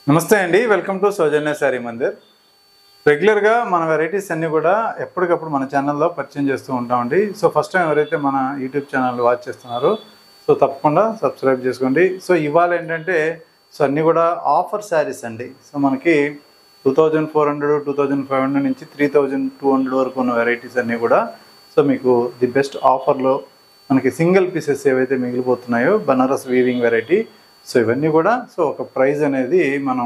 నమస్తే అండి, welcome to సౌజన్య శారీ మందిర్. రెగ్యులర్గా మన వెరైటీస్ అన్నీ కూడా ఎప్పటికప్పుడు మన ఛానల్లో పరిచయం చేస్తూ ఉంటామండి. సో ఫస్ట్ టైం ఎవరైతే మన యూట్యూబ్ ఛానల్ వాచ్ చేస్తున్నారో సో తప్పకుండా సబ్స్క్రైబ్ చేసుకోండి. సో ఇవాళ ఏంటంటే అన్నీ కూడా ఆఫర్ శారీస్ అండి. సో మనకి 2400, 2500 నుంచి 3200 వరకు ఉన్న వెరైటీస్ అన్నీ కూడా సో మీకు ది బెస్ట్ ఆఫర్లో మనకి సింగిల్ పీసెస్ ఏవైతే మిగిలిపోతున్నాయో బనారస్ వీవింగ్ వెరైటీ. సో ఇవన్నీ కూడా సో ఒక ప్రైస్ అనేది మనం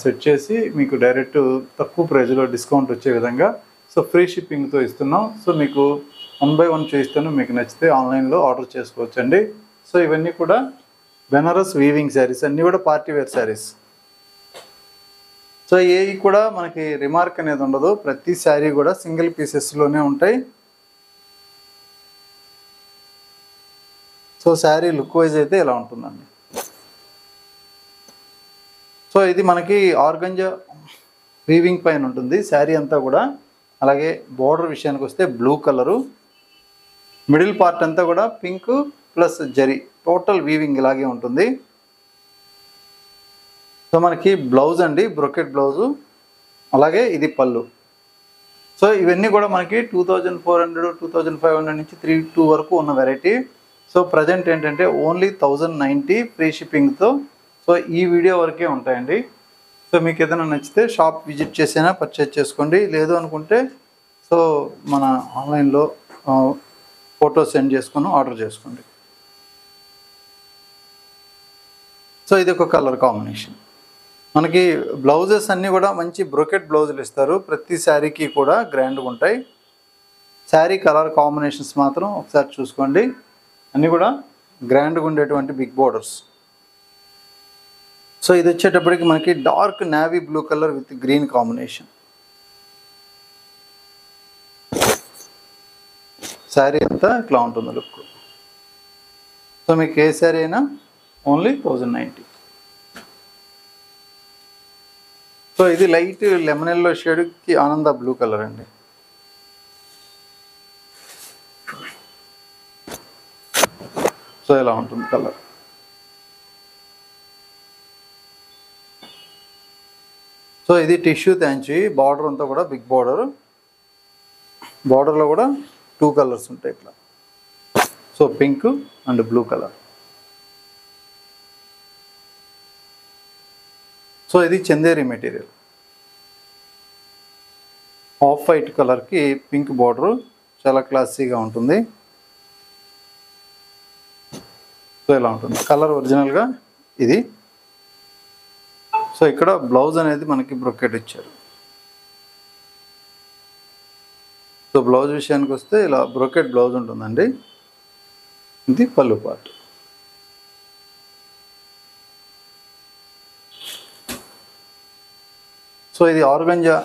సెట్ చేసి మీకు డైరెక్ట్ తక్కువ ప్రైస్లో డిస్కౌంట్ వచ్చే విధంగా సో ఫ్రీ షిప్పింగ్తో ఇస్తున్నాం. సో మీకు 1 by 1 చేయిస్తాను, మీకు నచ్చితే ఆన్లైన్లో ఆర్డర్ చేసుకోవచ్చండి. సో ఇవన్నీ కూడా బెనారస్ వీవింగ్ శారీస్, అన్నీ కూడా పార్టీ వేర్ శారీస్. సో ఏవి కూడా మనకి రిమార్క్ అనేది ఉండదు, ప్రతి శారీ కూడా సింగిల్ పీసెస్లోనే ఉంటాయి. సో శారీ లుక్ వైజ్ అయితే ఇలా ఉంటుందండి. సో ఇది మనకి ఆర్గంజా వీవింగ్ పైన ఉంటుంది శారీ అంతా కూడా. అలాగే బోర్డర్ విషయానికి వస్తే బ్లూ కలరు, మిడిల్ పార్ట్ అంతా కూడా pink plus zari, total weaving ఇలాగే ఉంటుంది. సో మనకి బ్లౌజ్ అండి, బ్రొకెట్ బ్లౌజు, అలాగే ఇది పళ్ళు. సో ఇవన్నీ కూడా మనకి 2400, 2500 నుంచి 32 వరకు ఉన్న వెరైటీ. సో ప్రజెంట్ ఏంటంటే ఓన్లీ 1090 ఫ్రీ షిప్పింగ్తో సో ఈ వీడియో వరకే ఉంటాయండి. సో మీకు ఏదైనా నచ్చితే షాప్ విజిట్ చేసైనా పర్చేజ్ చేసుకోండి, లేదు అనుకుంటే సో మన ఆన్లైన్లో ఫోటో సెండ్ చేసుకొని ఆర్డర్ చేసుకోండి. సో ఇది ఒక కలర్ కాంబినేషన్. మనకి బ్లౌజెస్ అన్నీ కూడా మంచి బ్రొకెట్ బ్లౌజులు ఇస్తారు, ప్రతి శారీకి కూడా గ్రాండ్గా ఉంటాయి. శారీ కలర్ కాంబినేషన్స్ మాత్రం ఒకసారి చూసుకోండి, అన్నీ కూడా గ్రాండ్గా ఉండేటువంటి బిగ్ బోర్డర్స్. సో ఇది వచ్చేటప్పటికి మనకి dark navy blue colour with green combination. Sari అంతా ఇట్లా ఉంటుంది లుక్. సో మీకు ఏ శారీ అయినా ఓన్లీ 1090. సో ఇది లైట్ లెమన్ ఎల్లో షేడ్కి ఆనంద బ్లూ కలర్ అండి. సో ఇలా ఉంటుంది కలర్. సో ఇది టిష్యూ థ్యాంచి, బార్డర్ అంతా కూడా బిగ్ బార్డర్, బార్డర్లో కూడా 2 కలర్స్ ఉంటాయి ఇట్లా. So pink and blue colour. So ఇది చందేరి మెటీరియల్, ఆఫ్ వైట్ కలర్కి పింక్ బార్డరు, చాలా క్లాసీగా ఉంటుంది. సో ఇలా ఉంటుంది కలర్ ఒరిజినల్గా ఇది. సో ఇక్కడ బ్లౌజ్ అనేది మనకి బ్రొకెట్ ఇచ్చారు. సో బ్లౌజ్ విషయానికి వస్తే ఇలా బ్రొకెట్ బ్లౌజ్ ఉంటుందండి. ఇది పళ్ళు పార్ట్. సో ఇది organza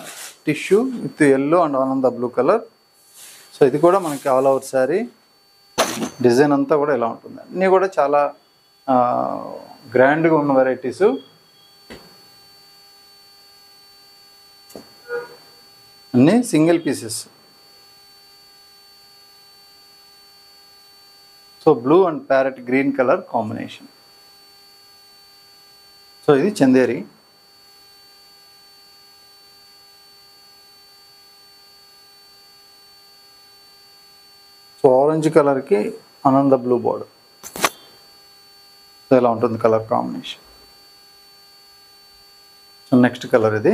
tissue with yellow and ఆనంద బ్లూ కలర్. సో ఇది కూడా మనకి ఆల్ ఓవర్ శారీ డిజైన్ అంతా కూడా ఇలా ఉంటుంది. అన్నీ కూడా చాలా గ్రాండ్గా ఉన్న వెరైటీసు. అన్నీ single pieces. So blue and parrot green colour combination. So ఇది చందేరి. సో ఆరెంజ్ కలర్కి ఆనంద బ్లూ బోర్డర్. సో ఇలా ఉంటుంది colour combination. So next colour ఇది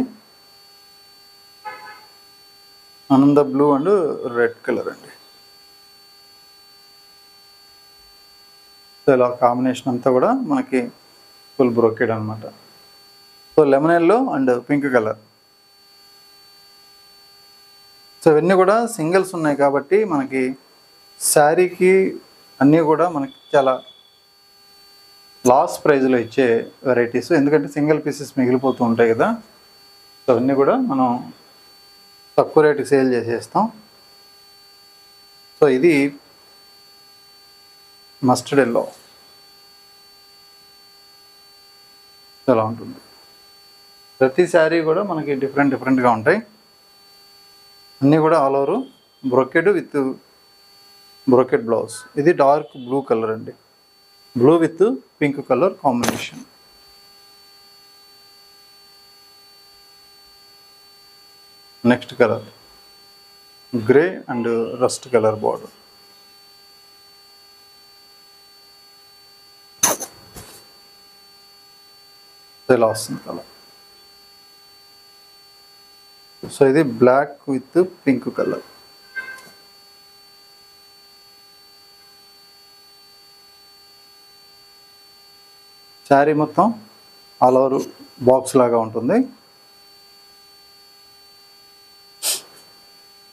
ఆనంద బ్లూ అండ్ రెడ్ కలర్ అండి. సో ఇలా కాంబినేషన్ అంతా కూడా మనకి ఫుల్ బ్రోకెడ్ అనమాట. So lemon yellow and pink colour. So ఇవన్నీ కూడా సింగిల్స్ ఉన్నాయి కాబట్టి మనకి శారీకి అన్నీ కూడా మనకి చాలా లాస్ ప్రైజ్లో ఇచ్చే వెరైటీస్, ఎందుకంటే సింగిల్ పీసెస్ మిగిలిపోతూ ఉంటాయి కదా. సో అవన్నీ కూడా మనం తక్కువ రేటుకి సేల్ చేసేస్తాం. సో ఇది మస్టర్డ్ ఎల్లో, ఇలా ఉంటుంది. ప్రతి శారీ కూడా మనకి డిఫరెంట్గా ఉంటాయి. అన్నీ కూడా all over brocade with brocade blouse. ఇది డార్క్ బ్లూ కలర్ అండి, blue with pink colour combination. Next colour grey and rust colour border. ఇలా వస్తుంది కలర్. సో ఇది black with pink colour. Sari మొత్తం ఆల్ ఓవర్ బాక్స్ లాగా ఉంటుంది.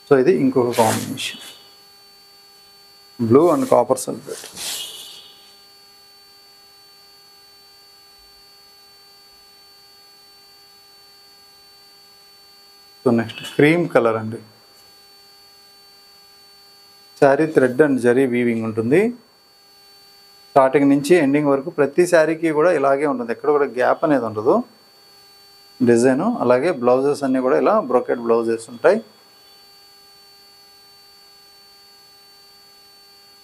సో ఇది ఇంకొక combination, blue and copper sulphate. So next cream colour అండి. Sari thread and zari weaving ఉంటుంది. స్టార్టింగ్ నుంచి ఎండింగ్ వరకు ప్రతి శారీకి కూడా ఇలాగే ఉంటుంది, ఎక్కడ కూడా గ్యాప్ అనేది ఉండదు. డిజైను అలాగే బ్లౌజెస్ అన్నీ కూడా ఇలా బ్రోకెట్ బ్లౌజెస్ ఉంటాయి.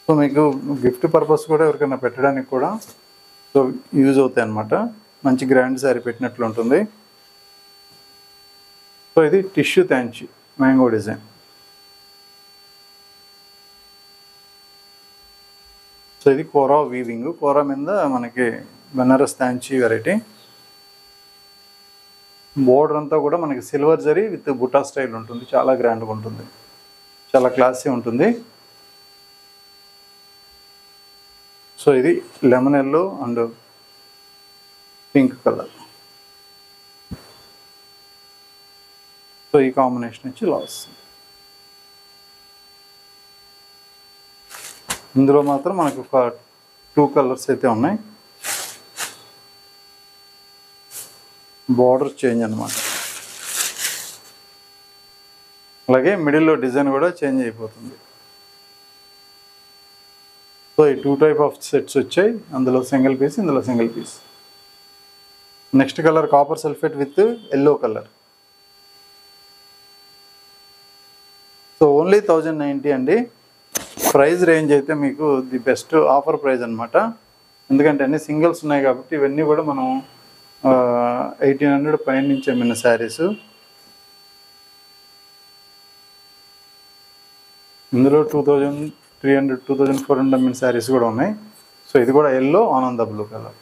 సో మీకు గిఫ్ట్ పర్పస్ కూడా ఎవరికైనా పెట్టడానికి కూడా సో యూజ్ అవుతాయి అన్నమాట. మంచి గ్రాండ్ శారీ పెట్టినట్లు ఉంటుంది. సో ఇది టిష్యూ థ్యాంచి మ్యాంగో డిజైన్. సో ఇది కోరా వీవింగ్, కోరా మీద మనకి బెనారస్ థ్యాంచి వెరైటీ. బోర్డర్ అంతా కూడా మనకి silver zari with buta style ఉంటుంది, చాలా గ్రాండ్గా ఉంటుంది, చాలా క్లాసీ ఉంటుంది. సో ఇది lemon yellow and pink colour. So ఈ కాంబినేషన్ వచ్చి ఇలా వస్తుంది. ఇందులో మాత్రం మనకు ఒక 2 కలర్స్ అయితే ఉన్నాయి. బార్డర్ చేంజ్ అన్నమాట. అలాగే మిడిల్లో డిజైన్ కూడా చేంజ్ అయిపోతుంది. సో ఈ 2 టైప్ ఆఫ్ సెట్స్ వచ్చాయి, అందులో సింగిల్ పీస్, ఇందులో single piece. Next colour copper sulphate with yellow colour. So only 1090 అండి. ప్రైస్ రేంజ్ అయితే మీకు ది బెస్ట్ ఆఫర్ ప్రైస్ అనమాట. ఎందుకంటే అన్ని సింగిల్స్ ఉన్నాయి కాబట్టి ఇవన్నీ కూడా మనం 1800 పైన నుంచి అమ్మిన శారీస్. ఇందులో 2300 2400 అమ్మిన శారీస్ కూడా ఉన్నాయి. సో ఇది కూడా ఎల్లో ఆనంద blue colour.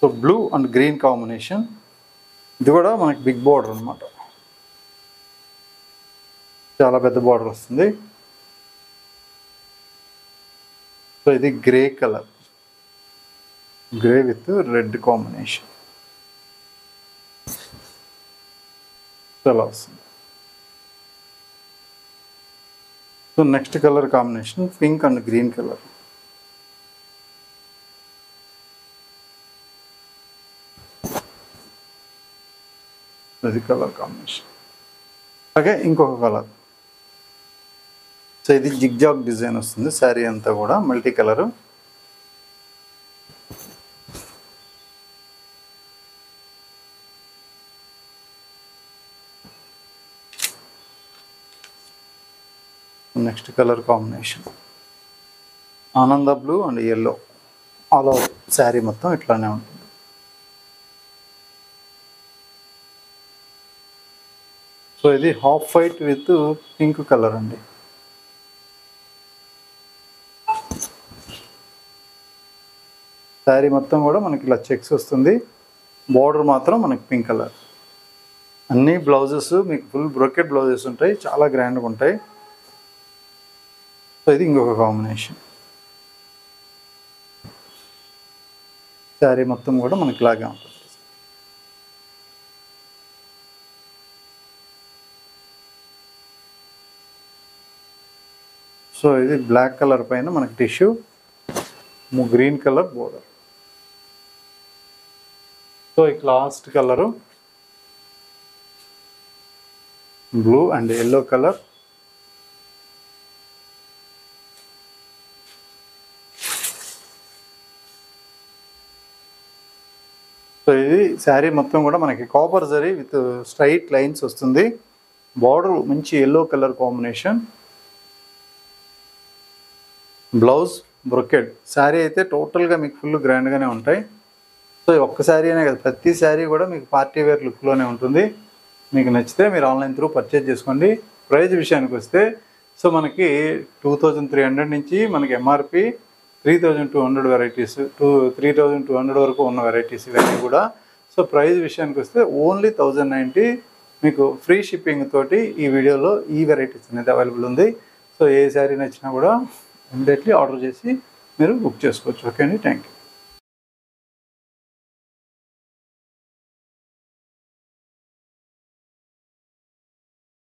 So blue and green combination. ఇది కూడా మనకి బిగ్ బార్డర్ అనమాట, చాలా పెద్ద బార్డర్ వస్తుంది. సో ఇది grey colour, grey with red combination చాలా వస్తుంది. So next colour combination pink and green colour. ఇది కలర్ కాంబినేషన్. అలాగే ఇంకొక కలర్. సో ఇది జిగ్జాగ్ డిజైన్ వస్తుంది, శారీ అంతా కూడా multi colour. Next colour combination ఆనంద blue and yellow. All over sari మొత్తం ఇట్లానే ఉంటుంది. సో ఇది half white with pink colour అండి. శారీ మొత్తం కూడా మనకి ఇలా చెక్స్ వస్తుంది, బార్డర్ మాత్రం మనకి పింక్ కలర్. అన్ని బ్లౌజెస్ మీకు ఫుల్ బ్రోకెట్ బ్లౌజెస్ ఉంటాయి, చాలా గ్రాండ్గా ఉంటాయి. సో ఇది ఇంకొక కాంబినేషన్. శారీ మొత్తం కూడా మనకి ఇలాగే ఉంటుంది. సో ఇది బ్లాక్ కలర్ పైన మనకి tissue, green colour border. So ఇక last colour blue and yellow colour. So ఇది శారీ మొత్తం కూడా మనకి copper zari with straight lines వస్తుంది. బార్డర్ మంచి yellow colour combination. Blouse brocade. Sari అయితే టోటల్గా మీకు ఫుల్ గ్రాండ్గానే ఉంటాయి. సో ఒక్క శారీ అనే కదా, ప్రతి శారీ కూడా మీకు పార్టీ వేర్ లుక్లోనే ఉంటుంది. మీకు నచ్చితే మీరు ఆన్లైన్ త్రూ పర్చేజ్ చేసుకోండి. ప్రైస్ విషయానికి వస్తే సో మనకి 2300 నుంచి మనకి ఎంఆర్పి 3200 వెరైటీస్ 3200 వరకు ఉన్న వెరైటీస్ ఇవన్నీ కూడా. సో ప్రైస్ విషయానికి వస్తే ఓన్లీ 1090 మీకు ఫ్రీ షిప్పింగ్ తోటి ఈ వీడియోలో ఈ వెరైటీస్ అనేది అవైలబుల్ ఉంది. సో ఏ శారీ నచ్చినా కూడా ఇమ్మీడియట్లీ ఆర్డర్ చేసి మీరు బుక్ చేసుకోవచ్చు. ఓకే అండి, థ్యాంక్ యూ.